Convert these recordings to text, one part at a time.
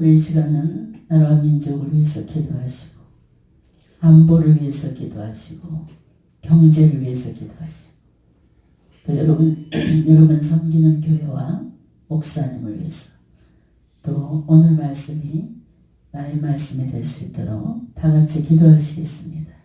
우리 이 시간은 나라와 민족을 위해서 기도하시고, 안보를 위해서 기도하시고, 경제를 위해서 기도하시고, 또 여러분 섬기는 교회와 목사님을 위해서, 또 오늘 말씀이 나의 말씀이 될 수 있도록 다 같이 기도하시겠습니다.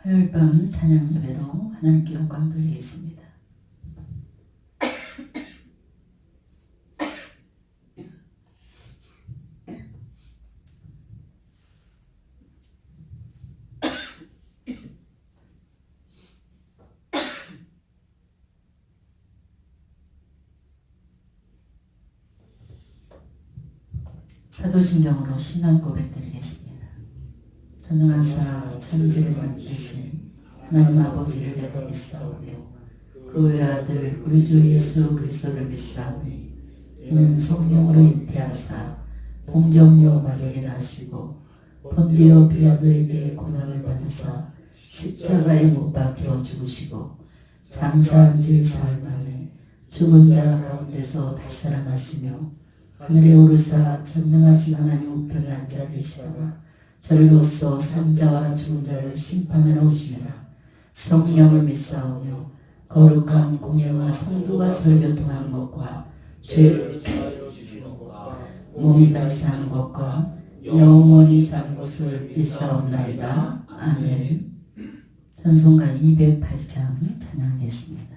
화요일 밤 찬양 예배로 하나님께 영광 돌리겠습니다. 사도신경으로 신앙 고백드리겠습니다. 전능하사 천지를 만드신 하나님 아버지를 내가 믿사오며 그 외아들 우리 주 예수 그리스도를 믿사오니 이는 성령으로 잉태하사 동정녀 마리아에게 나시고 본디오 빌라도에게 고난을 받으사 십자가에 못 박혀 죽으시고 장사한 지 사흘 만에 죽은 자 가운데서 다시 살아나시며 하늘에 오르사 전능하신 하나님 우편에 앉아 계시다가 저리로서 산자와 죽은 자를 심판하러 오시리라. 성령을 믿사오며 거룩한 공예와 성도가 설교통하는 것과 죄를 사하여 주시는 것과 몸이 다시 사는 것과 영원히 사는 것을 믿사옵나이다. 아멘. 찬송가 208장 찬양하겠습니다.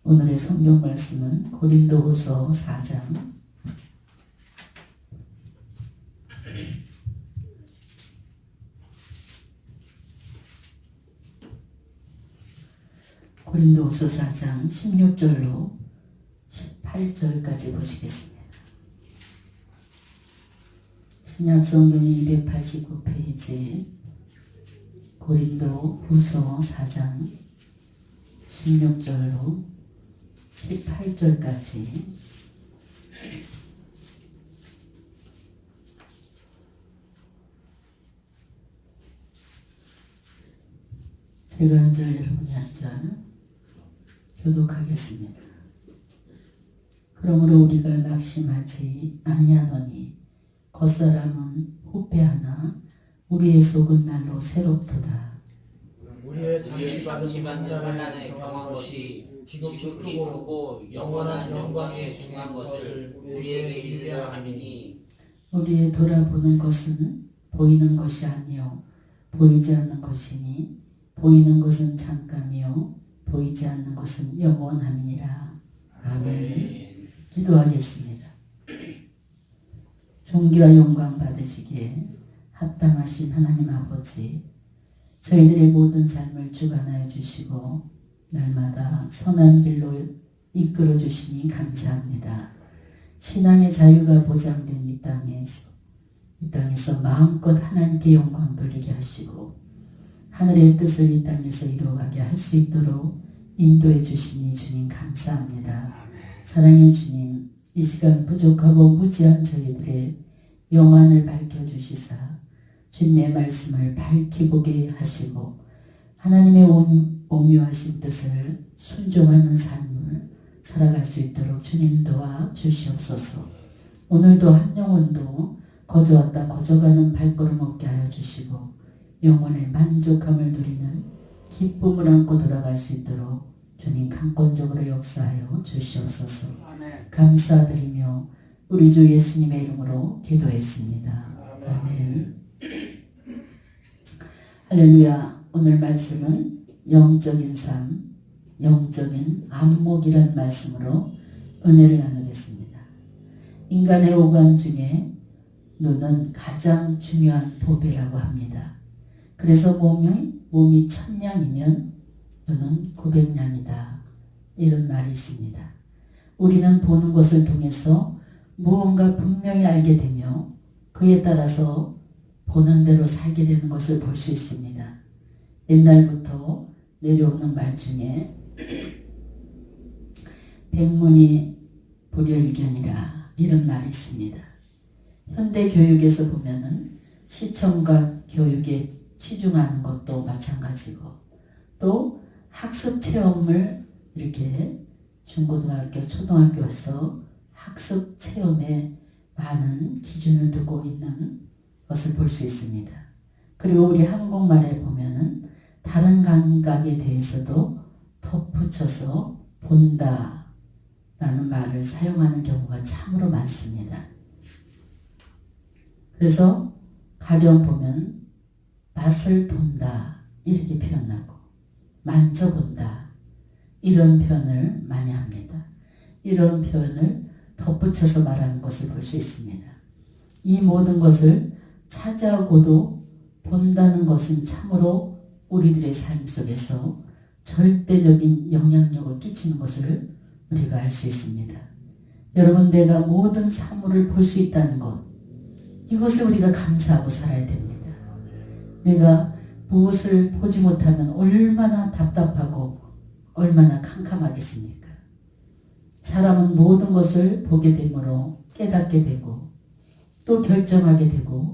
오늘의 성경 말씀은 고린도후서 4장 고린도후서 4장 16절로 18절까지 보시겠습니다. 신약성경 289페이지 고린도후서 4장 16절로 18절까지 제가 한 절 여러분이 한 절 교독하겠습니다. 그러므로 우리가 낙심하지 아니하노니 겉사람은 후패하나 우리의 속은 날로 새롭도다. 우리의 잠시 받는 환난에 경한 것이 지극히 크고 영원한 영광에 중한 것을 우리에게 이루려 함이니 우리의 돌아보는 것은 보이는 것이 아니요 보이지 않는 것이니 보이는 것은 잠깐이요 보이지 않는 것은 영원함이니라. 아멘. 기도하겠습니다. 존귀와 영광 받으시기에 합당하신 하나님 아버지, 저희들의 모든 삶을 주관하여 주시고 날마다 선한 길로 이끌어 주시니 감사합니다. 신앙의 자유가 보장된 이 땅에서 마음껏 하나님께 영광 돌리게 하시고 하늘의 뜻을 이 땅에서 이루어가게 할 수 있도록 인도해 주시니 주님 감사합니다. 사랑의 주님, 이 시간 부족하고 무지한 저희들의 영안을 밝혀주시사 주님의 말씀을 밝히 보게 하시고 하나님의 오묘하신 뜻을 순종하는 삶을 살아갈 수 있도록 주님 도와 주시옵소서. 오늘도 한 영혼도 거저왔다 거저가는 발걸음 없게 하여 주시고 영혼의 만족함을 누리는 기쁨을 안고 돌아갈 수 있도록 주님 강권적으로 역사하여 주시옵소서. 감사드리며 우리 주 예수님의 이름으로 기도했습니다. 아멘. 할렐루야. 오늘 말씀은 영적인 삶, 영적인 안목이라는 말씀으로 은혜를 나누겠습니다. 인간의 오감 중에 눈은 가장 중요한 보배라고 합니다. 그래서 몸이 1000냥이면 눈은 900냥이다. 이런 말이 있습니다. 우리는 보는 것을 통해서 무언가 분명히 알게 되며 그에 따라서 보는 대로 살게 되는 것을 볼 수 있습니다. 옛날부터 내려오는 말 중에 백문이 불여일견이라 이런 말이 있습니다. 현대 교육에서 보면은 시청각 교육에 치중하는 것도 마찬가지고 또 학습 체험을 이렇게 중고등학교, 초등학교에서 학습 체험에 많은 기준을 두고 있는 것을 볼 수 있습니다. 그리고 우리 한국말에 보면은 다른 감각에 대해서도 덧붙여서 본다 라는 말을 사용하는 경우가 참으로 많습니다. 그래서 가령 보면 맛을 본다 이렇게 표현하고 만져본다 이런 표현을 많이 합니다. 이런 표현을 덧붙여서 말하는 것을 볼 수 있습니다. 이 모든 것을 차지하고도 본다는 것은 참으로 우리들의 삶 속에서 절대적인 영향력을 끼치는 것을 우리가 알 수 있습니다. 여러분, 내가 모든 사물을 볼 수 있다는 것, 이것을 우리가 감사하고 살아야 됩니다. 내가 무엇을 보지 못하면 얼마나 답답하고 얼마나 캄캄하겠습니까? 사람은 모든 것을 보게 되므로 깨닫게 되고 또 결정하게 되고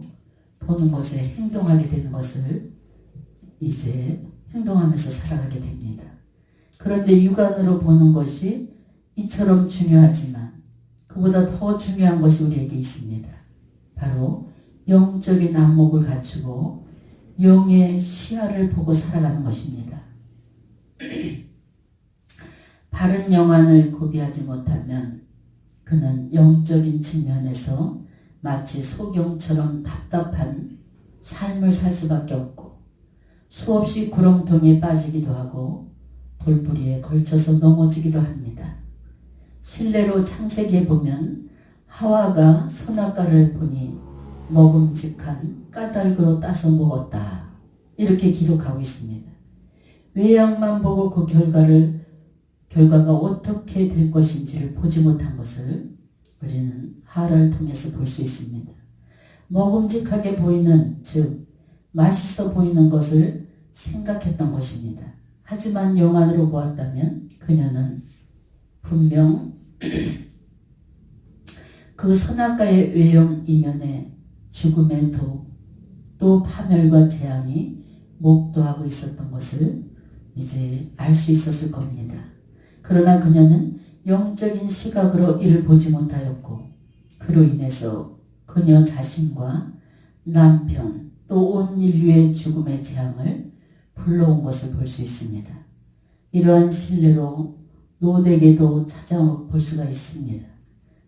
보는 것에 행동하게 되는 것을 이제 행동하면서 살아가게 됩니다. 그런데 육안으로 보는 것이 이처럼 중요하지만 그보다 더 중요한 것이 우리에게 있습니다. 바로 영적인 안목을 갖추고 영의 시야를 보고 살아가는 것입니다. 바른 영안을 구비하지 못하면 그는 영적인 측면에서 마치 소경처럼 답답한 삶을 살 수밖에 없고 수없이 구렁텅이에 빠지기도 하고 돌부리에 걸쳐서 넘어지기도 합니다. 실내로 창세기에 보면 하와가 선악과를 보니 먹음직한 까닭으로 따서 먹었다. 이렇게 기록하고 있습니다. 외양만 보고 그 결과가 어떻게 될 것인지를 보지 못한 것을 우리는 하라를 통해서 볼 수 있습니다. 먹음직하게 보이는, 즉 맛있어 보이는 것을 생각했던 것입니다. 하지만 영안으로 보았다면 그녀는 분명 그 선악과의 외형 이면에 죽음의 독, 또 파멸과 재앙이 목도하고 있었던 것을 이제 알 수 있었을 겁니다. 그러나 그녀는 영적인 시각으로 이를 보지 못하였고 그로 인해서 그녀 자신과 남편 또 온 인류의 죽음의 재앙을 불러온 것을 볼 수 있습니다. 이러한 신뢰로 노덱에도 찾아볼 수가 있습니다.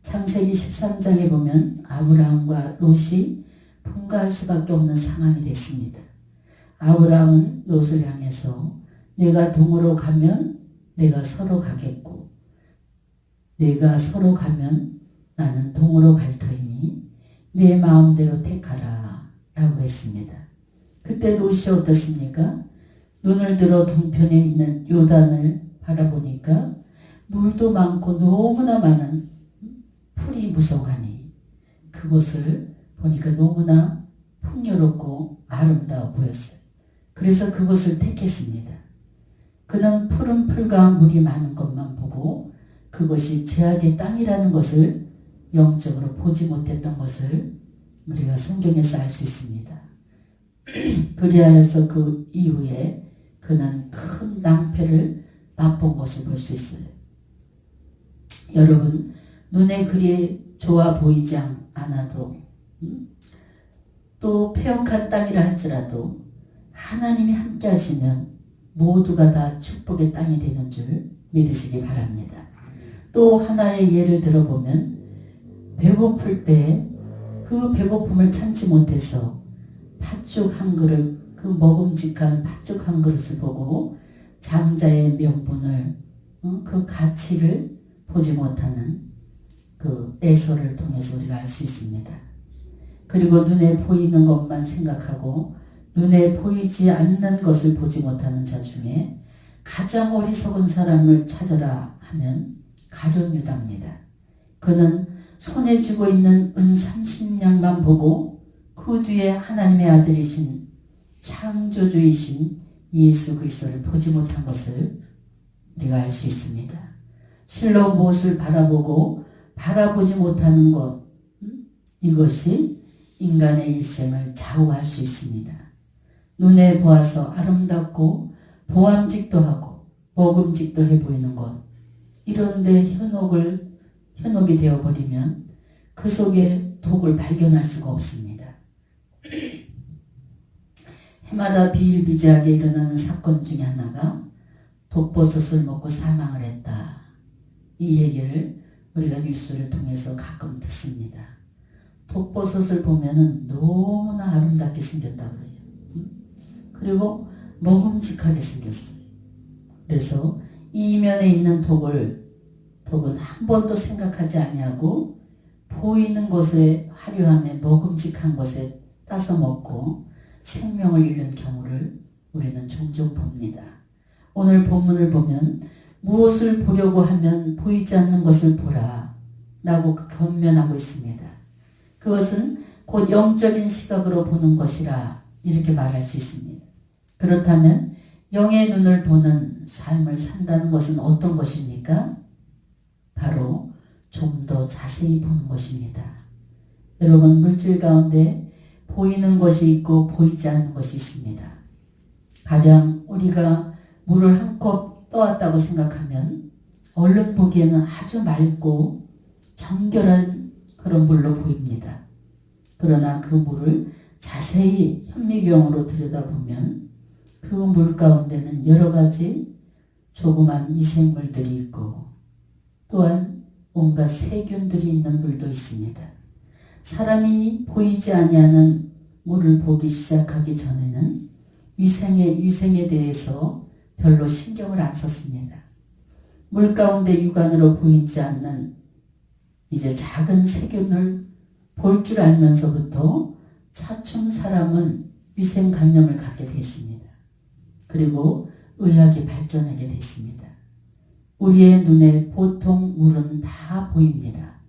창세기 13장에 보면 아브라함과 롯이 분가할 수밖에 없는 상황이 됐습니다. 아브라함은 롯을 향해서 내가 동으로 가면 내가 서로 가겠고 내가 서로 가면 나는 동으로 갈 터이니 내 마음대로 택하라 라고 했습니다. 그때 롯이 어떻습니까? 눈을 들어 동편에 있는 요단을 바라보니까 물도 많고 너무나 많은 풀이 무성하니 그곳을 보니까 너무나 풍요롭고 아름다워 보였어요. 그래서 그곳을 택했습니다. 그는 푸른 풀과 물이 많은 것만 보고 그것이 제약의 땅이라는 것을 영적으로 보지 못했던 것을 우리가 성경에서 알 수 있습니다. 그리하여서 그 이후에 그는 큰 낭패를 맛본 것을 볼 수 있어요. 여러분, 눈에 그리 좋아 보이지 않아도 또 패역한 땅이라 할지라도 하나님이 함께 하시면 모두가 다 축복의 땅이 되는 줄 믿으시기 바랍니다. 또 하나의 예를 들어보면 배고플 때 그 배고픔을 참지 못해서 팥죽 한 그릇, 그 먹음직한 팥죽 한 그릇을 보고 장자의 명분을 그 가치를 보지 못하는 그 에서를 통해서 우리가 알 수 있습니다. 그리고 눈에 보이는 것만 생각하고 눈에 보이지 않는 것을 보지 못하는 자 중에 가장 어리석은 사람을 찾으라 하면 가룟 유다입니다. 그는 손에 쥐고 있는 은 30냥만 보고 그 뒤에 하나님의 아들이신 창조주이신 예수 그리스도를 보지 못한 것을 우리가 알 수 있습니다. 실로 무엇을 바라보고 바라보지 못하는 것, 이것이 인간의 일생을 좌우할 수 있습니다. 눈에 보아서 아름답고 보암직도 하고 먹음직도 해 보이는 것, 이런데 현혹이 되어버리면 그 속에 독을 발견할 수가 없습니다. 해마다 비일비재하게 일어나는 사건 중에 하나가 독버섯을 먹고 사망을 했다. 이 얘기를 우리가 뉴스를 통해서 가끔 듣습니다. 독버섯을 보면은 너무나 아름답게 생겼다고 그래요. 그리고 먹음직하게 생겼어요. 그래서 이 이면에 있는 독은 한 번도 생각하지 아니하고 보이는 것에 화려함에 먹음직한 것에 따서 먹고 생명을 잃는 경우를 우리는 종종 봅니다. 오늘 본문을 보면 무엇을 보려고 하면 보이지 않는 것을 보라 라고 권면하고 있습니다. 그것은 곧 영적인 시각으로 보는 것이라 이렇게 말할 수 있습니다. 그렇다면 영의 눈을 보는 삶을 산다는 것은 어떤 것입니까? 바로 좀 더 자세히 보는 것입니다. 여러분, 물질 가운데 보이는 것이 있고 보이지 않는 것이 있습니다. 가령 우리가 물을 한 컵 떠왔다고 생각하면 얼른 보기에는 아주 맑고 정결한 그런 물로 보입니다. 그러나 그 물을 자세히 현미경으로 들여다보면 그 물 가운데는 여러 가지 조그만 미생물들이 있고 또한 온갖 세균들이 있는 물도 있습니다. 사람이 보이지 아니하는 물을 보기 시작하기 전에는 위생에 대해서 별로 신경을 안 썼습니다. 물 가운데 육안으로 보이지 않는 이제 작은 세균을 볼 줄 알면서부터 차츰 사람은 위생관념을 갖게 됐습니다. 그리고 의학이 발전하게 됐습니다. 우리의 눈에 보통 물은 다 보입니다.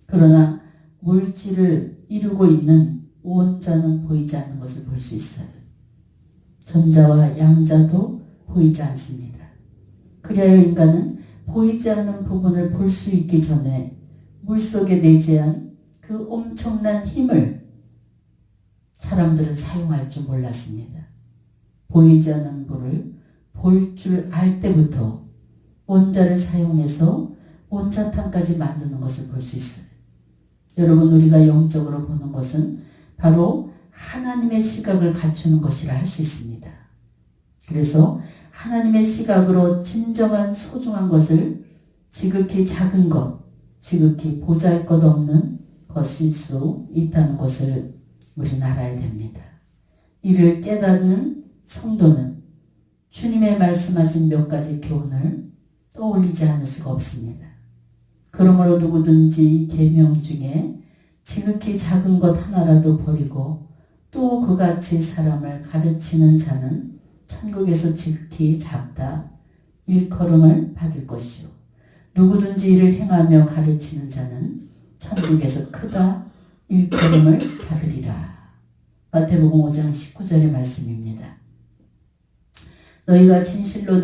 그러나 물질을 이루고 있는 원자는 보이지 않는 것을 볼 수 있어요. 전자와 양자도 보이지 않습니다. 그리하여 인간은 보이지 않는 부분을 볼 수 있기 전에 물속에 내재한 그 엄청난 힘을 사람들은 사용할 줄 몰랐습니다. 보이지 않는 물을 볼 줄 알 때부터 원자를 사용해서 원자탄까지 만드는 것을 볼 수 있어요. 여러분, 우리가 영적으로 보는 것은 바로 하나님의 시각을 갖추는 것이라 할 수 있습니다. 그래서 하나님의 시각으로 진정한 소중한 것을 지극히 작은 것, 지극히 보잘것없는 것일 수 있다는 것을 우리는 알아야 됩니다. 이를 깨닫는 성도는 주님의 말씀하신 몇 가지 교훈을 떠올리지 않을 수가 없습니다. 그러므로 누구든지 계명 중에 지극히 작은 것 하나라도 버리고 또 그같이 사람을 가르치는 자는 천국에서 지극히 작다 일컬음을 받을 것이요 누구든지 이를 행하며 가르치는 자는 천국에서 크다 일컬음을 받으리라. 마태복음 5장 19절의 말씀입니다. 너희가 진실로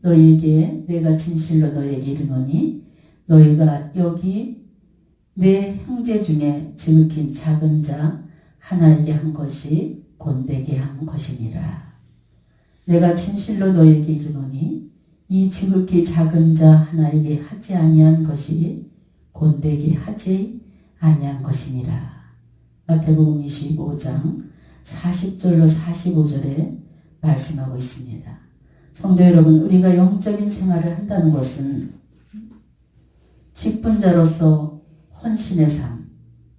너희에게 내가 진실로 너희에게 이르노니 너희가 여기 내 형제 중에 지극히 작은 자 하나에게 한 것이 곧 내게 한 것이니라. 내가 진실로 너희에게 이르노니 이 지극히 작은 자 하나에게 하지 아니한 것이 곧 내게 하지 아니한 것이니라. 마태복음 25장 40절로 45절에 말씀하고 있습니다. 성도 여러분, 우리가 영적인 생활을 한다는 것은 직분자로서 헌신의 삶,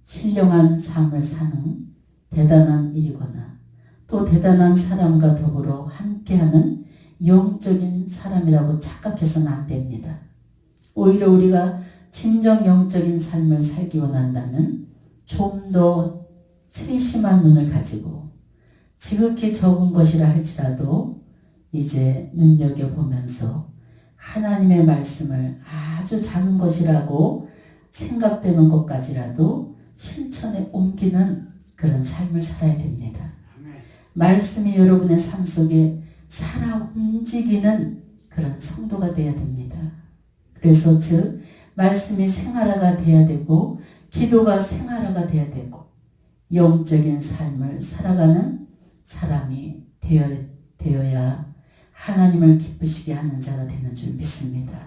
신령한 삶을 사는 대단한 일이거나 또 대단한 사람과 더불어 함께하는 영적인 사람이라고 착각해서는 안 됩니다. 오히려 우리가 진정 영적인 삶을 살기 원한다면 좀 더 세심한 눈을 가지고 지극히 적은 것이라 할지라도 이제 눈여겨보면서 하나님의 말씀을 아주 작은 것이라고 생각되는 것까지라도 실천에 옮기는 그런 삶을 살아야 됩니다. 말씀이 여러분의 삶 속에 살아 움직이는 그런 성도가 되어야 됩니다. 그래서 즉 말씀이 생활화가 되어야 되고 기도가 생활화가 되어야 되고 영적인 삶을 살아가는 사람이 되어야 하나님을 기쁘시게 하는 자가 되는 줄 믿습니다.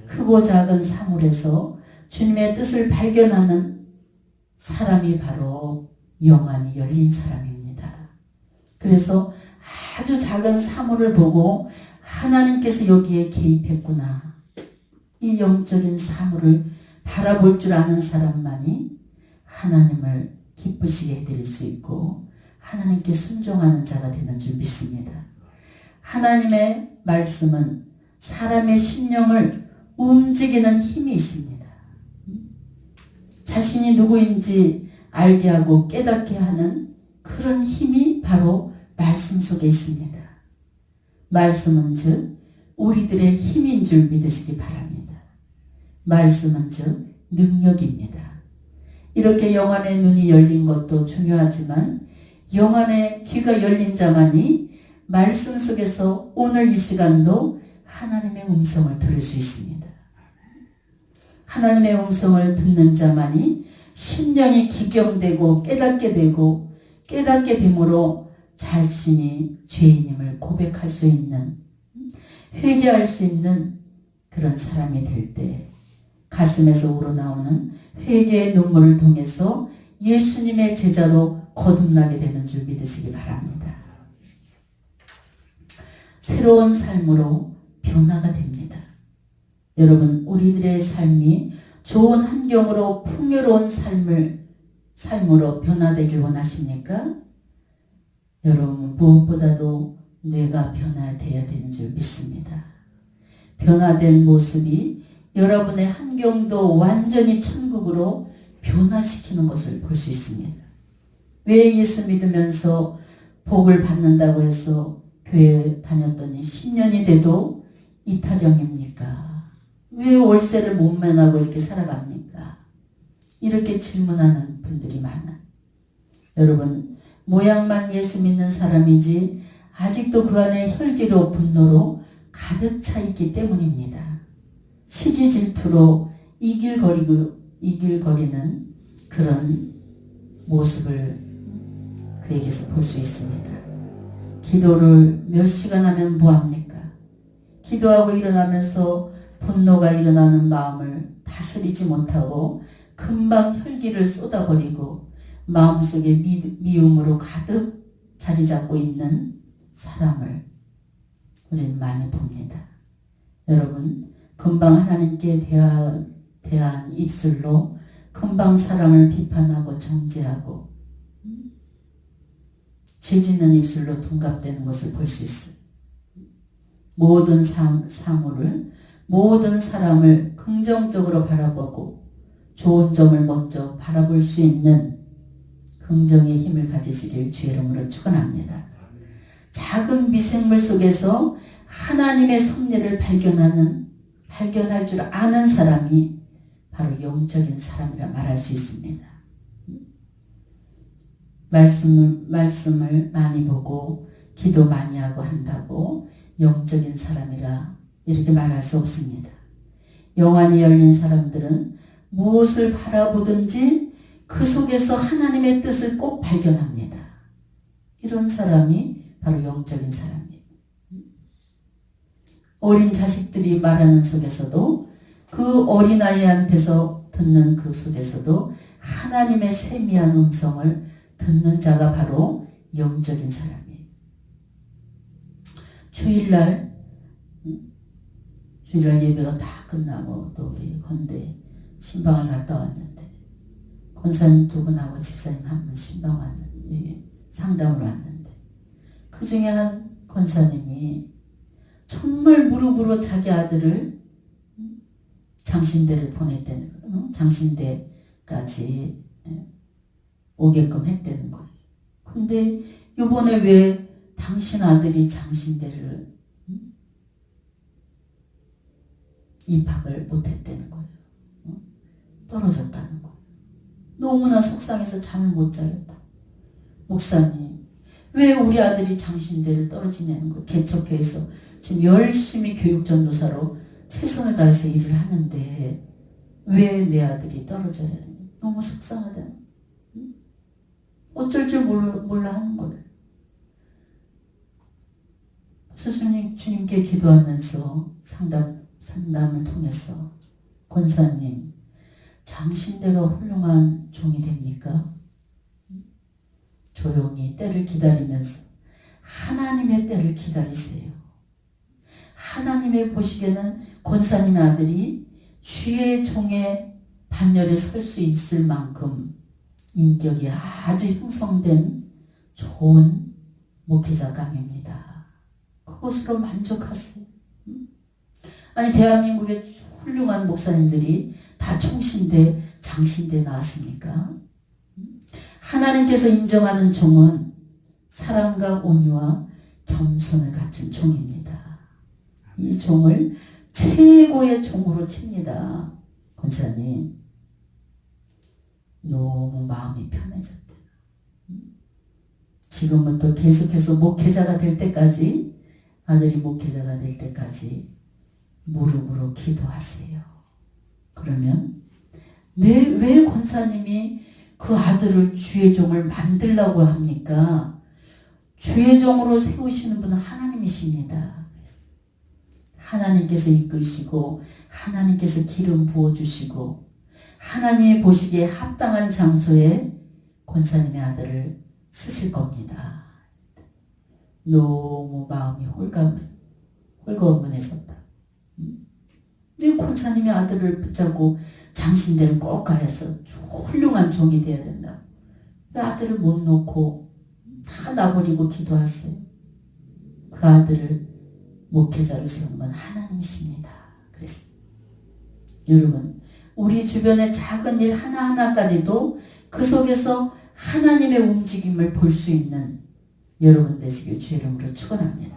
크고 작은 사물에서 주님의 뜻을 발견하는 사람이 바로 영안이 열린 사람입니다. 그래서 아주 작은 사물을 보고 하나님께서 여기에 개입했구나. 이 영적인 사물을 바라볼 줄 아는 사람만이 하나님을 기쁘시게 해드릴 수 있고 하나님께 순종하는 자가 되는 줄 믿습니다. 하나님의 말씀은 사람의 심령을 움직이는 힘이 있습니다. 자신이 누구인지 알게 하고 깨닫게 하는 그런 힘이 바로 말씀 속에 있습니다. 말씀은 즉 우리들의 힘인 줄 믿으시기 바랍니다. 말씀은 즉 능력입니다. 이렇게 영안의 눈이 열린 것도 중요하지만 영안의 귀가 열린 자만이 말씀 속에서 오늘 이 시간도 하나님의 음성을 들을 수 있습니다. 하나님의 음성을 듣는 자만이 심령이 기경되고 깨닫게 되고 깨닫게 됨으로 자신이 죄인임을 고백할 수 있는 회개할 수 있는 그런 사람이 될 때 가슴에서 우러나오는 회개의 눈물을 통해서 예수님의 제자로 거듭나게 되는 줄 믿으시기 바랍니다. 새로운 삶으로 변화가 됩니다. 여러분, 우리들의 삶이 좋은 환경으로 풍요로운 삶으로 변화되길 원하십니까? 여러분, 무엇보다도 내가 변화되어야 되는 줄 믿습니다. 변화된 모습이 여러분의 환경도 완전히 천국으로 변화시키는 것을 볼 수 있습니다. 왜 예수 믿으면서 복을 받는다고 해서 교회 다녔더니 10년이 돼도 이타령입니까? 왜 월세를 못 면하고 이렇게 살아갑니까? 이렇게 질문하는 분들이 많아요. 여러분, 모양만 예수 믿는 사람이지 아직도 그 안에 혈기로 분노로 가득 차 있기 때문입니다. 시기 질투로 이길거리는 그런 모습을 그에게서 볼 수 있습니다. 기도를 몇 시간 하면 뭐합니까? 기도하고 일어나면서 분노가 일어나는 마음을 다스리지 못하고 금방 혈기를 쏟아버리고 마음속에 미움으로 가득 자리 잡고 있는 사람을 우리는 많이 봅니다. 여러분, 금방 하나님께 대한 입술로 금방 사람을 비판하고 정죄하고 죄짓는 입술로 둔갑되는 것을 볼 수 있어요. 모든 사물을, 모든 사람을 긍정적으로 바라보고 좋은 점을 먼저 바라볼 수 있는 긍정의 힘을 가지시길 주의 이름으로 축원합니다. 작은 미생물 속에서 하나님의 섭리를 발견할 줄 아는 사람이 바로 영적인 사람이라 말할 수 있습니다. 말씀을 많이 보고 기도 많이 하고 한다고 영적인 사람이라 이렇게 말할 수 없습니다. 영안이 열린 사람들은 무엇을 바라보든지 그 속에서 하나님의 뜻을 꼭 발견합니다. 이런 사람이 바로 영적인 사람이에요. 어린 자식들이 말하는 속에서도 그 어린아이한테서 듣는 그 속에서도 하나님의 세미한 음성을 듣는 자가 바로 영적인 사람이에요. 주일날 예배가 다 끝나고 또 우리 건대 신방을 갔다 왔는데 권사님 2분하고 집사님 1분 신방 왔는데 상담으로 왔는데 그 중에 한 권사님이 정말 무릎으로 자기 아들을 장신대를 보냈다는 장신대까지 오게끔 했다는 거예요. 근데 이번에 왜 당신 아들이 장신대를 입학을 못했다는 거예요. 떨어졌다는 거예요. 너무나 속상해서 잠을 못 자겠다. 목사님, 왜 우리 아들이 장신대를 떨어지냐는 거. 개척교회에서 지금 열심히 교육전도사로 최선을 다해서 일을 하는데 왜 내 아들이 떨어져야 되냐. 너무 속상하다. 어쩔 줄 몰라 하는 거예요. 그래서 주님께 기도하면서 상담을 통해서 권사님, 장신대가 훌륭한 종이 됩니까? 조용히 때를 기다리면서 하나님의 때를 기다리세요. 하나님의 보시기에는 권사님의 아들이 주의 종의 반열에 설 수 있을 만큼 인격이 아주 형성된 좋은 목회자감입니다. 그것으로 만족하세요. 아니 대한민국의 훌륭한 목사님들이 다 총신대, 장신대 나왔습니까? 하나님께서 인정하는 종은 사랑과 온유와 겸손을 갖춘 종입니다. 이 종을 최고의 종으로 칩니다. 권사님, 너무 마음이 편해졌다. 지금부터 계속해서 목회자가 될 때까지, 아들이 목회자가 될 때까지 무릎으로 기도하세요. 그러면 왜 권사님이 그 아들을 주의 종을 만들라고 합니까? 주의 종으로 세우시는 분은 하나님이십니다. 하나님께서 이끌시고 하나님께서 기름 부어주시고 하나님이 보시기에 합당한 장소에 권사님의 아들을 쓰실 겁니다. 너무 마음이 홀가분해졌다. 왜 권사님의 아들을 붙잡고 장신대를 꼭 가해서 훌륭한 종이 되어야 된다. 왜 아들을 못 놓고 다 놔버리고 기도하세요. 그 아들을 목회자로 세운 건 하나님이십니다. 그랬어요. 여러분, 우리 주변의 작은 일 하나하나까지도 그 속에서 하나님의 움직임을 볼 수 있는 여러분 되시길 주의 이름으로 축원합니다.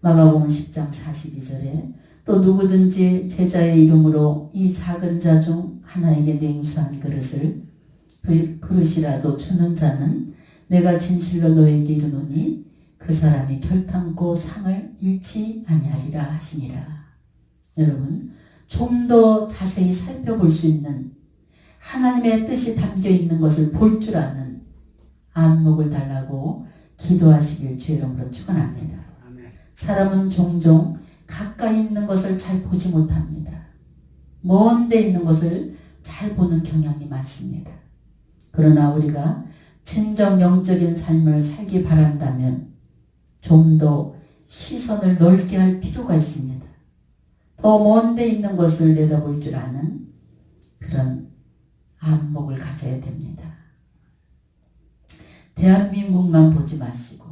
마가복음 10장 42절에 또 누구든지 제자의 이름으로 이 작은 자 중 하나에게 냉수한 그릇을 그릇이라도 주는 자는 내가 진실로 너에게 이르노니 그 사람이 결탄코 상을 잃지 아니하리라 하시니라. 여러분, 좀 더 자세히 살펴볼 수 있는 하나님의 뜻이 담겨 있는 것을 볼 줄 아는 안목을 달라고 기도하시길 주의 이름으로 축원합니다. 사람은 종종 가까이 있는 것을 잘 보지 못합니다. 먼 데 있는 것을 잘 보는 경향이 많습니다. 그러나 우리가 진정 영적인 삶을 살기 바란다면 좀 더 시선을 넓게 할 필요가 있습니다. 더 먼데 있는 것을 내다볼 줄 아는 그런 안목을 가져야 됩니다. 대한민국만 보지 마시고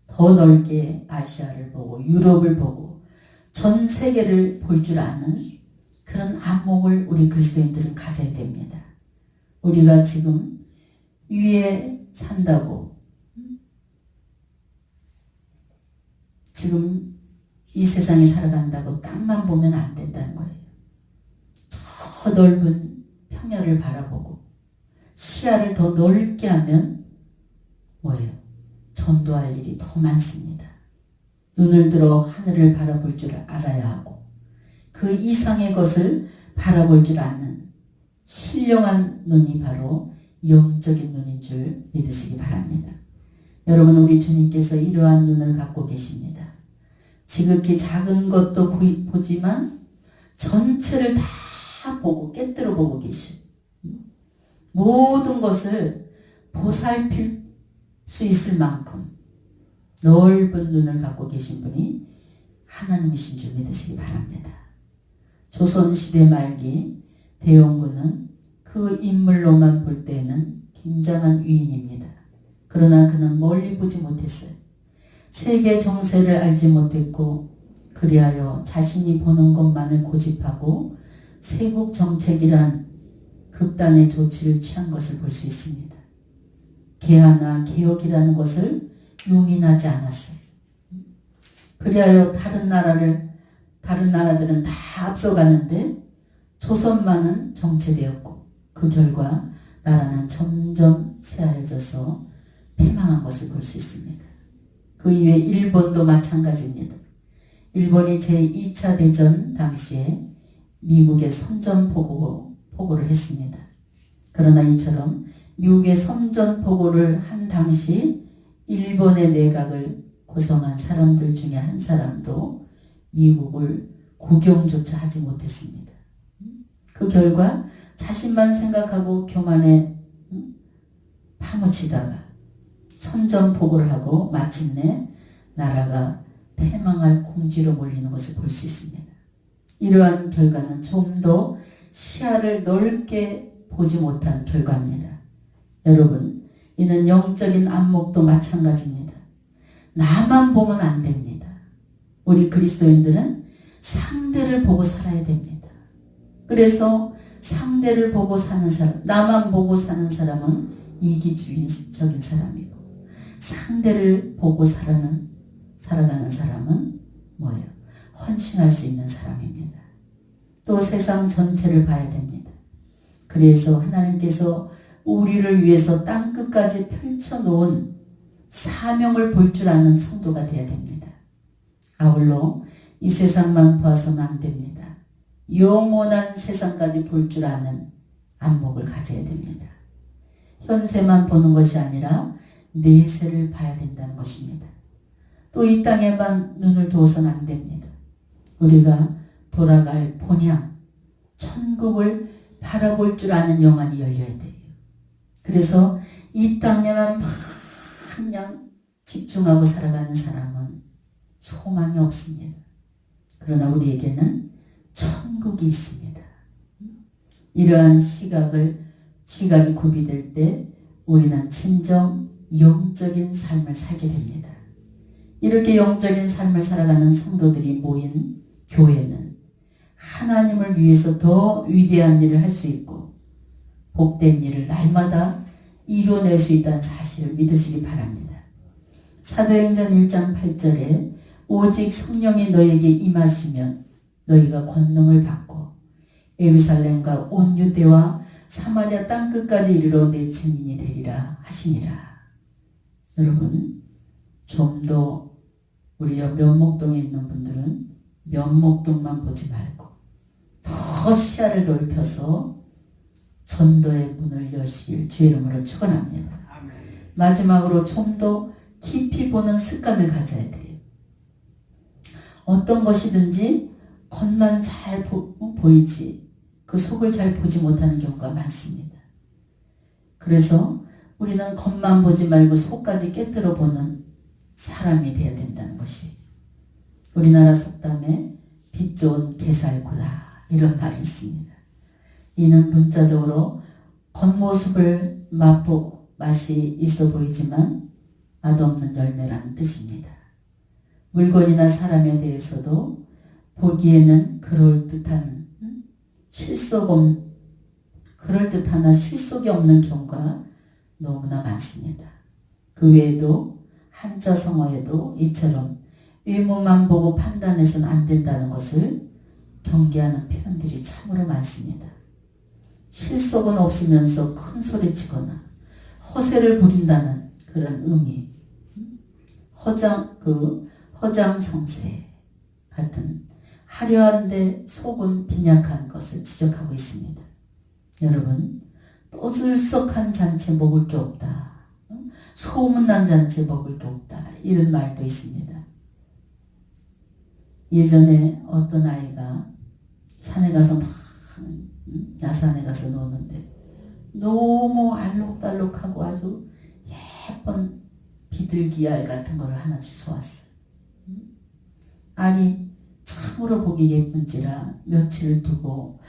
더 넓게 아시아를 보고 유럽을 보고 전 세계를 볼 줄 아는 그런 안목을 우리 그리스도인들은 가져야 됩니다. 우리가 지금 위에 산다고 지금 이 세상에 살아간다고 땅만 보면 안 된다는 거예요. 저 넓은 평야를 바라보고 시야를 더 넓게 하면 뭐예요? 전도할 일이 더 많습니다. 눈을 들어 하늘을 바라볼 줄 알아야 하고 그 이상의 것을 바라볼 줄 아는 신령한 눈이 바로 영적인 눈인 줄 믿으시기 바랍니다. 여러분, 우리 주님께서 이러한 눈을 갖고 계십니다. 지극히 작은 것도 보지만 전체를 다 보고 깨뜨려 보고 계신 모든 것을 보살필 수 있을 만큼 넓은 눈을 갖고 계신 분이 하나님이신 줄 믿으시기 바랍니다. 조선시대 말기 대원군은 그 인물로만 볼 때는 굉장한 위인입니다. 그러나 그는 멀리 보지 못했어요. 세계 정세를 알지 못했고 그리하여 자신이 보는 것만을 고집하고 세국 정책이란 극단의 조치를 취한 것을 볼 수 있습니다. 개화나 개혁이라는 것을 용인하지 않았어요. 그리하여 다른 나라들은 다 앞서가는데 조선만은 정체되었고 그 결과 나라는 점점 쇠하여져서 패망한 것을 볼 수 있습니다. 그 이외에 일본도 마찬가지입니다. 일본이 제2차 대전 당시에 미국의 선전포고를 했습니다. 그러나 이처럼 미국의 선전포고를 한 당시 일본의 내각을 구성한 사람들 중에 한 사람도 미국을 구경조차 하지 못했습니다. 그 결과 자신만 생각하고 교만에 파묻히다가 선전포고를 하고 마침내 나라가 패망할 공지로 몰리는 것을 볼 수 있습니다. 이러한 결과는 좀 더 시야를 넓게 보지 못한 결과입니다. 여러분, 이는 영적인 안목도 마찬가지입니다. 나만 보면 안 됩니다. 우리 그리스도인들은 상대를 보고 살아야 됩니다. 그래서 상대를 보고 사는 사람, 나만 보고 사는 사람은 이기주의적인 사람이고 상대를 보고 살아가는 사람은 뭐예요? 헌신할 수 있는 사람입니다. 또 세상 전체를 봐야 됩니다. 그래서 하나님께서 우리를 위해서 땅끝까지 펼쳐놓은 사명을 볼 줄 아는 성도가 되어야 됩니다. 아울러 이 세상만 봐서는 안 됩니다. 영원한 세상까지 볼 줄 아는 안목을 가져야 됩니다. 현세만 보는 것이 아니라 내세를 봐야 된다는 것입니다. 또 이 땅에만 눈을 두어서는 안 됩니다. 우리가 돌아갈 본향, 천국을 바라볼 줄 아는 영안이 열려야 돼요. 그래서 이 땅에만 그냥 집중하고 살아가는 사람은 소망이 없습니다. 그러나 우리에게는 천국이 있습니다. 이러한 시각이 구비될 때 우리는 진정 영적인 삶을 살게 됩니다. 이렇게 영적인 삶을 살아가는 성도들이 모인 교회는 하나님을 위해서 더 위대한 일을 할 수 있고 복된 일을 날마다 이뤄낼 수 있다는 사실을 믿으시기 바랍니다. 사도행전 1장 8절에 오직 성령이 너에게 임하시면 너희가 권능을 받고 예루살렘과 온 유대와 사마리아 땅끝까지 이르러 내 증인이 되리라 하시니라. 여러분, 좀 더 우리 면목동에 있는 분들은 면목동만 보지 말고 더 시야를 넓혀서 전도의 문을 여시길 주의 이름으로 축원합니다. 마지막으로 좀 더 깊이 보는 습관을 가져야 돼요. 어떤 것이든지 겉만 잘 보이지 그 속을 잘 보지 못하는 경우가 많습니다. 그래서 우리는 겉만 보지 말고 속까지 깨뜨려 보는 사람이 되어야 된다는 것이. 우리나라 속담에 빛 좋은 게살구다 이런 말이 있습니다. 이는 문자적으로 겉모습을 맛이 있어 보이지만 맛없는 열매라는 뜻입니다. 물건이나 사람에 대해서도 보기에는 그럴듯하나 실속이 없는 경우가 너무나 많습니다. 그 외에도 한자 성어에도 이처럼 외모만 보고 판단해서는 안 된다는 것을 경계하는 표현들이 참으로 많습니다. 실속은 없으면서 큰 소리치거나 허세를 부린다는 그런 의미, 허장성세 같은 화려한데 속은 빈약한 것을 지적하고 있습니다. 여러분, 떠들썩한 잔치 먹을 게 없다. 소문난 잔치 먹을 게 없다. 이런 말도 있습니다. 예전에 어떤 아이가 산에 가서 야산에 가서 노는데 너무 알록달록하고 아주 예쁜 비둘기알 같은 걸 하나 주워왔어요. 알이 참으로 보기 예쁜지라 며칠을 두고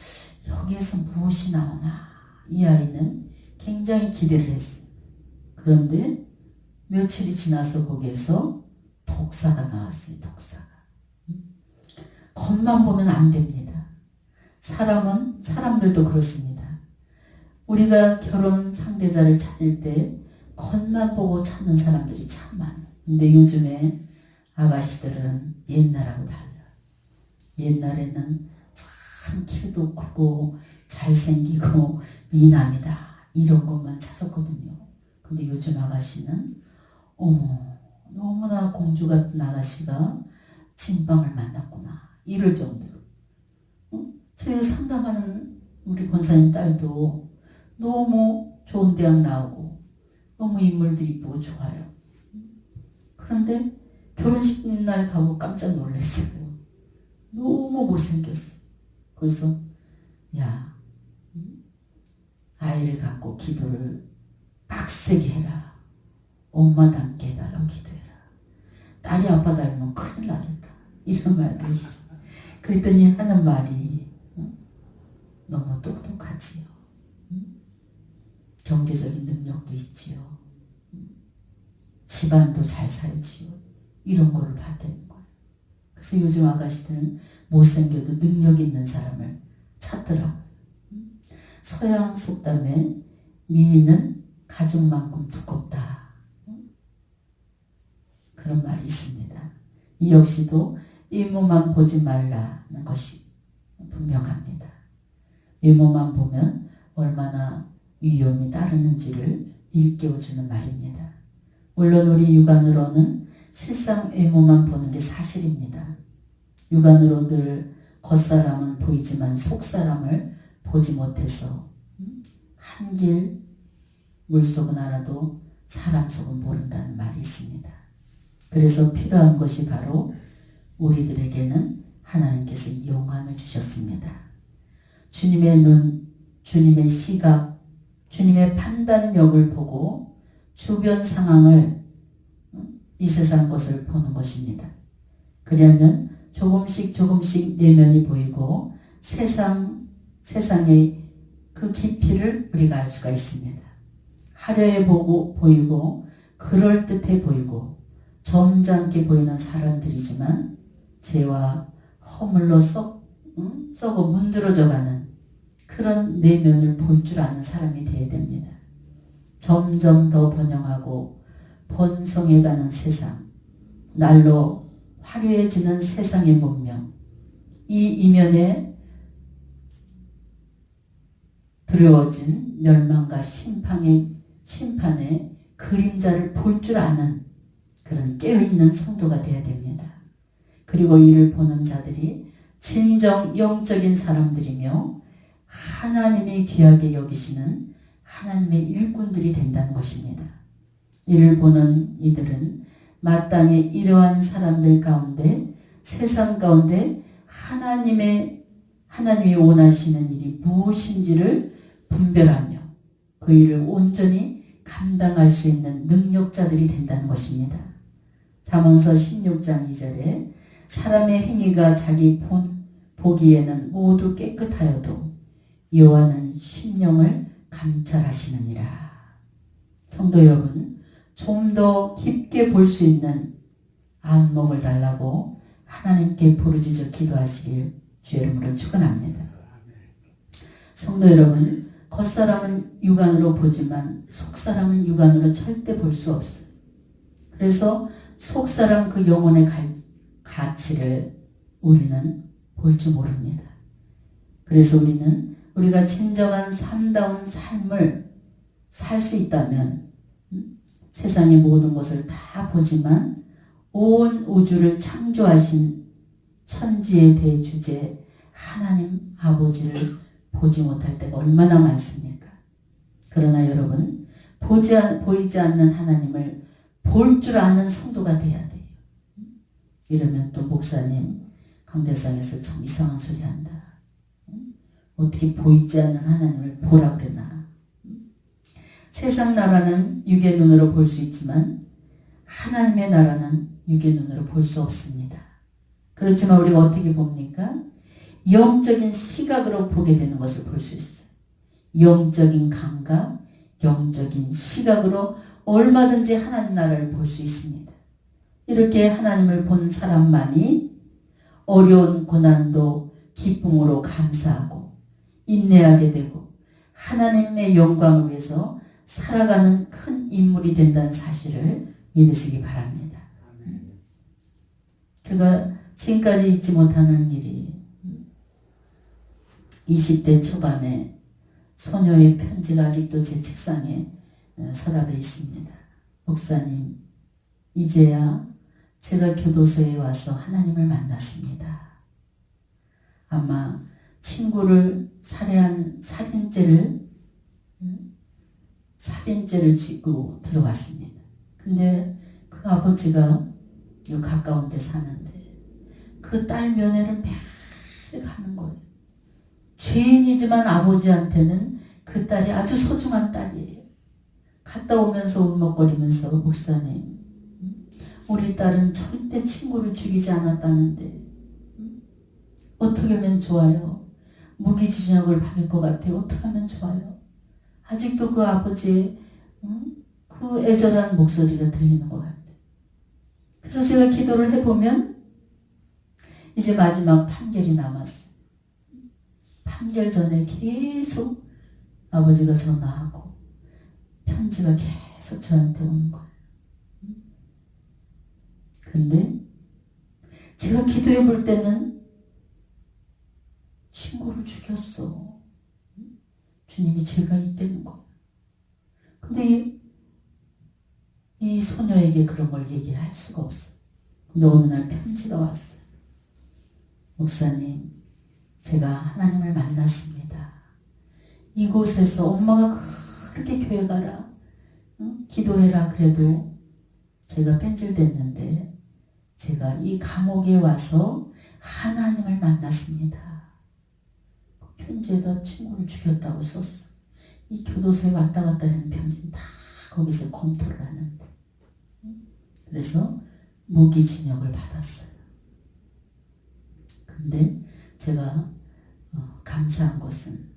여기에서 무엇이 나오나 이 아이는 굉장히 기대를 했어요. 그런데 며칠이 지나서 거기에서 독사가 나왔어요. 독사가. 겉만 보면 안 됩니다. 사람들도 그렇습니다. 우리가 결혼 상대자를 찾을 때 겉만 보고 찾는 사람들이 참 많아요. 근데 요즘에 아가씨들은 옛날하고 달라. 옛날에는 참 키도 크고 잘생기고 미남이다 이런 것만 찾았거든요. 근데 요즘 아가씨는 너무나 공주 같은 아가씨가 진방을 만났구나 이럴 정도로. 제가 상담하는 우리 권사님 딸도 너무 좋은 대학 나오고 너무 인물도 이쁘고 좋아요. 그런데 결혼식 날 가고 깜짝 놀랐어요. 너무 못생겼어. 그래서 아이를 갖고 기도를 빡세게 해라. 엄마 닮게 해달라고 기도해라. 딸이 아빠 닮으면 큰일 나겠다. 이런 말도 있어. 그랬더니 하는 말이 너무 똑똑하지요. 경제적인 능력도 있지요. 집안도 잘 살지요. 이런 거를 봤다는 거예요. 그래서 요즘 아가씨들은 못생겨도 능력 있는 사람을 찾더라고요. 서양 속담에 미인은 가죽만큼 두껍다. 그런 말이 있습니다. 이 역시도 외모만 보지 말라는 것이 분명합니다. 외모만 보면 얼마나 위험이 따르는지를 일깨워주는 말입니다. 물론 우리 육안으로는 실상 외모만 보는 게 사실입니다. 육안으로 늘 겉사람은 보이지만 속사람을 보지 못해서 한길 물속은 알아도 사람 속은 모른다는 말이 있습니다. 그래서 필요한 것이 바로 우리들에게는 하나님께서 영안을 주셨습니다. 주님의 눈, 주님의 시각, 주님의 판단력을 보고 주변 상황을 이 세상 것을 보는 것입니다. 그러면 조금씩 내면이 보이고 세상의 그 깊이를 우리가 알 수가 있습니다. 화려해 보이고 그럴듯해 보이고 점잖게 보이는 사람들이지만 죄와 허물로 썩어 문드러져가는 그런 내면을 볼 줄 아는 사람이 되어야 됩니다. 점점 더 번영하고 번성해가는 세상, 날로 화려해지는 세상의 문명, 이 이면에 두려워진 멸망과 심판의 그림자를 볼 줄 아는 그런 깨어있는 성도가 되어야 됩니다. 그리고 이를 보는 자들이 진정 영적인 사람들이며 하나님이 귀하게 여기시는 하나님의 일꾼들이 된다는 것입니다. 이를 보는 이들은 마땅히 이러한 사람들 가운데 세상 가운데 하나님이 원하시는 일이 무엇인지를 분별하며 그 일을 온전히 감당할 수 있는 능력자들이 된다는 것입니다. 잠언서 16장 2절에 사람의 행위가 자기 보기에는 모두 깨끗하여도 여호와는 심령을 감찰하시느니라. 성도 여러분, 좀 더 깊게 볼 수 있는 안목을 달라고 하나님께 부르짖어 기도하시길 주의 이름으로 축원합니다. 성도 여러분, 겉사람은 육안으로 보지만 속사람은 육안으로 절대 볼 수 없어요. 그래서 속사람 그 영혼의 가치를 우리는 볼 줄 모릅니다. 그래서 우리는 우리가 진정한 삶다운 삶을 살 수 있다면 세상의 모든 것을 다 보지만 온 우주를 창조하신 천지의 대주제 하나님 아버지를 보지 못할 때가 얼마나 많습니까? 그러나 여러분, 보이지 않는 하나님을 볼 줄 아는 성도가 돼야 돼요. 이러면 또 목사님 강대상에서 참 이상한 소리 한다. 어떻게 보이지 않는 하나님을 보라 그러나. 세상 나라는 육의 눈으로 볼 수 있지만 하나님의 나라는 육의 눈으로 볼 수 없습니다. 그렇지만 우리가 어떻게 봅니까? 영적인 시각으로 보게 되는 것을 볼 수 있어요. 영적인 감각, 영적인 시각으로 얼마든지 하나님 나라를 볼 수 있습니다. 이렇게 하나님을 본 사람만이 어려운 고난도 기쁨으로 감사하고 인내하게 되고 하나님의 영광을 위해서 살아가는 큰 인물이 된다는 사실을 믿으시기 바랍니다. 제가 지금까지 잊지 못하는 일이 20대 초반에 소녀의 편지가 아직도 제 책상에 서랍에 있습니다. 목사님, 이제야 제가 교도소에 와서 하나님을 만났습니다. 아마 친구를 살해한 살인죄를 지고 들어왔습니다. 근데 그 아버지가 요 가까운 데 사는데 그 딸 면회를 매일 가는 거예요. 죄인이지만 아버지한테는 그 딸이 아주 소중한 딸이에요. 갔다 오면서 울먹거리면서 목사님, 우리 딸은 절대 친구를 죽이지 않았다는데 어떻게 하면 좋아요? 무기징역을 받을 것 같아요. 어떻게 하면 좋아요? 아직도 그 아버지의 그 애절한 목소리가 들리는 것 같아요. 그래서 제가 기도를 해보면 이제 마지막 판결이 남았어요. 판결 전에 계속 아버지가 전화하고 편지가 계속 저한테 오는 거예요. 근데 제가 기도해 볼 때는 친구를 죽였어. 주님이 죄가 있다는 거예요. 근데 이 소녀에게 그런 걸 얘기를 할 수가 없어요. 근데 어느 날 편지가 왔어요. 목사님, 제가 하나님을 만났습니다. 이곳에서 엄마가 그렇게 교회 가라, 기도해라 그래도 제가 뺀질됐는데 제가 이 감옥에 와서 하나님을 만났습니다. 편지에다 친구를 죽였다고 썼어. 이 교도소에 왔다 갔다 하는 편지는 다 거기서 검토를 하는데. 그래서 무기징역을 받았어요. 근데 제가 감사한 것은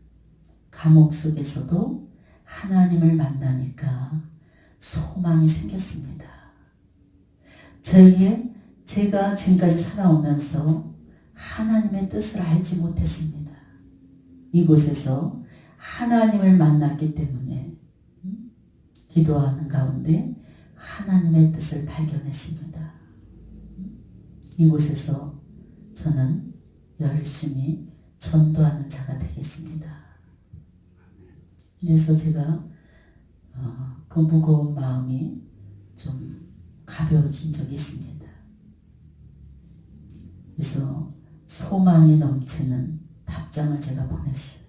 감옥 속에서도 하나님을 만나니까 소망이 생겼습니다. 제가 지금까지 살아오면서 하나님의 뜻을 알지 못했습니다. 이곳에서 하나님을 만났기 때문에 기도하는 가운데 하나님의 뜻을 발견했습니다. 이곳에서 저는 열심히 전도하는 자가 되겠습니다. 그래서 제가 그 무거운 마음이 좀 가벼워진 적이 있습니다. 그래서 소망이 넘치는 답장을 제가 보냈어요.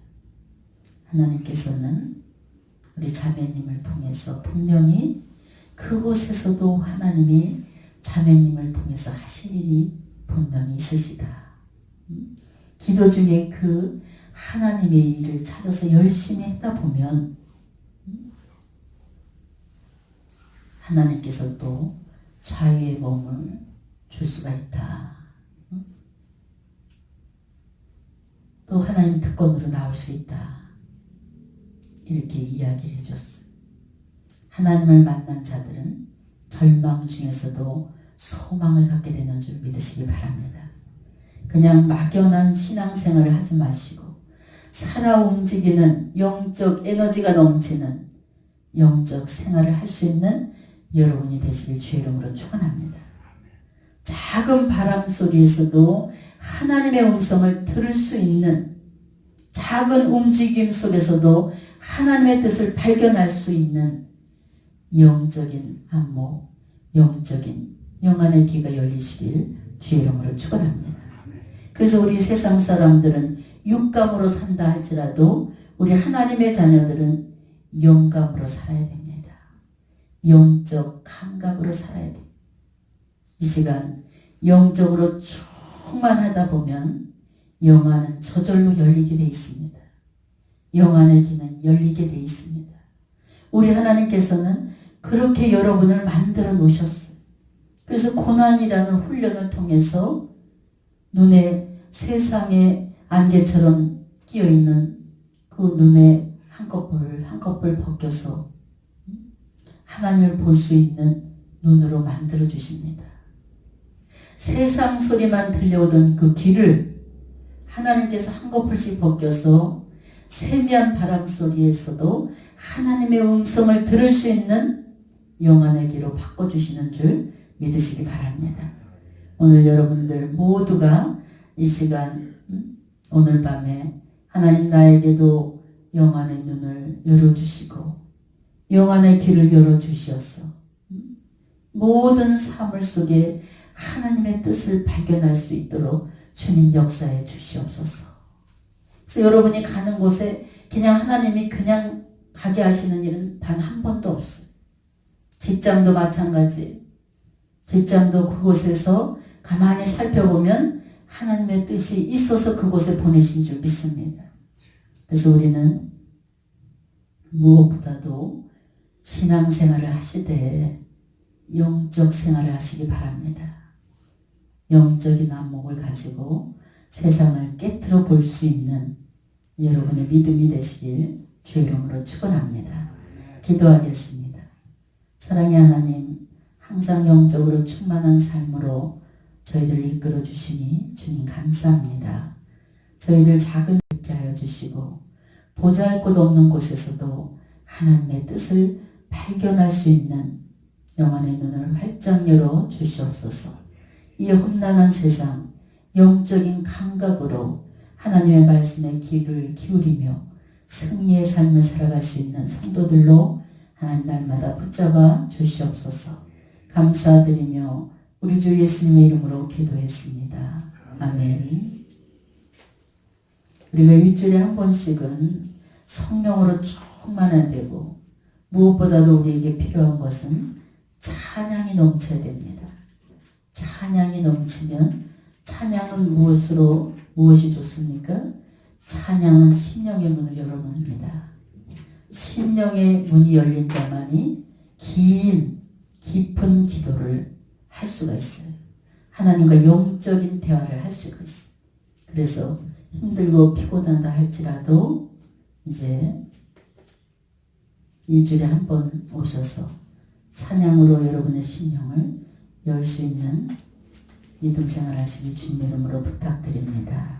하나님께서는 우리 자매님을 통해서 분명히 그곳에서도 하나님이 자매님을 통해서 하실 일이 분명히 있으시다. 기도 중에 그 하나님의 일을 찾아서 열심히 했다 보면 하나님께서 또 자유의 몸을 줄 수가 있다. 또 하나님 특권으로 나올 수 있다. 이렇게 이야기를 해줬어요. 하나님을 만난 자들은 절망 중에서도 소망을 갖게 되는 줄 믿으시기 바랍니다. 그냥 막연한 신앙생활을 하지 마시고 살아 움직이는 영적 에너지가 넘치는 영적 생활을 할 수 있는 여러분이 되시길 주의 이름으로 축원합니다. 작은 바람 소리에서도 하나님의 음성을 들을 수 있는, 작은 움직임 속에서도 하나님의 뜻을 발견할 수 있는 영적인 안목, 영적인 영안의 귀가 열리시길 주의 이름으로 축원합니다. 그래서 우리 세상 사람들은 육감으로 산다 할지라도 우리 하나님의 자녀들은 영감으로 살아야 됩니다. 영적 감각으로 살아야 돼요. 이 시간 영적으로 충만하다 보면 영안은 저절로 열리게 돼 있습니다. 영안의 귀는 열리게 돼 있습니다. 우리 하나님께서는 그렇게 여러분을 만들어 놓으셨어요. 그래서 고난이라는 훈련을 통해서 눈에 세상의 안개처럼 끼어있는 그 눈에 한꺼풀 벗겨서 하나님을 볼 수 있는 눈으로 만들어 주십니다. 세상 소리만 들려오던 그 귀를 하나님께서 한꺼풀씩 벗겨서 세미한 바람 소리에서도 하나님의 음성을 들을 수 있는 영안의 귀로 바꿔주시는 줄 믿으시기 바랍니다. 오늘 여러분들 모두가 이 시간 오늘 밤에 하나님 나에게도 영안의 눈을 열어주시고 영안의 귀를 열어주시어서 모든 사물 속에 하나님의 뜻을 발견할 수 있도록 주님 역사해 주시옵소서. 그래서 여러분이 가는 곳에 그냥 하나님이 그냥 가게 하시는 일은 단 한 번도 없어요. 직장도 마찬가지. 직장도 그곳에서 가만히 살펴보면 하나님의 뜻이 있어서 그곳에 보내신 줄 믿습니다. 그래서 우리는 무엇보다도 신앙생활을 하시되 영적 생활을 하시기 바랍니다. 영적인 안목을 가지고 세상을 깨트려 볼 수 있는 여러분의 믿음이 되시길 주의 이름으로 축원합니다. 기도하겠습니다. 사랑의 하나님, 항상 영적으로 충만한 삶으로 저희들을 이끌어 주시니 주님 감사합니다. 저희들 작은 있게 하여 주시고 보잘것없는 곳에서도 하나님의 뜻을 발견할 수 있는 영안의 눈을 활짝 열어 주시옵소서. 이 험난한 세상 영적인 감각으로 하나님의 말씀에 귀를 기울이며 승리의 삶을 살아갈 수 있는 성도들로 하나님 날마다 붙잡아 주시옵소서. 감사드리며 우리 주 예수님의 이름으로 기도했습니다. 아멘. 우리가 일주일에 한 번씩은 성령으로 충만해야 되고 무엇보다도 우리에게 필요한 것은 찬양이 넘쳐야 됩니다. 찬양이 넘치면 찬양은 무엇이 좋습니까? 찬양은 심령의 문을 열어놓습니다. 심령의 문이 열린 자만이 깊은 기도를 할 수가 있어요. 하나님과 영적인 대화를 할 수가 있어요. 그래서 힘들고 피곤하다 할지라도 이제 일주일에 한 번 오셔서 찬양으로 여러분의 심령을 열 수 있는 믿음 생활 하시기 주님의 이름으로 부탁드립니다.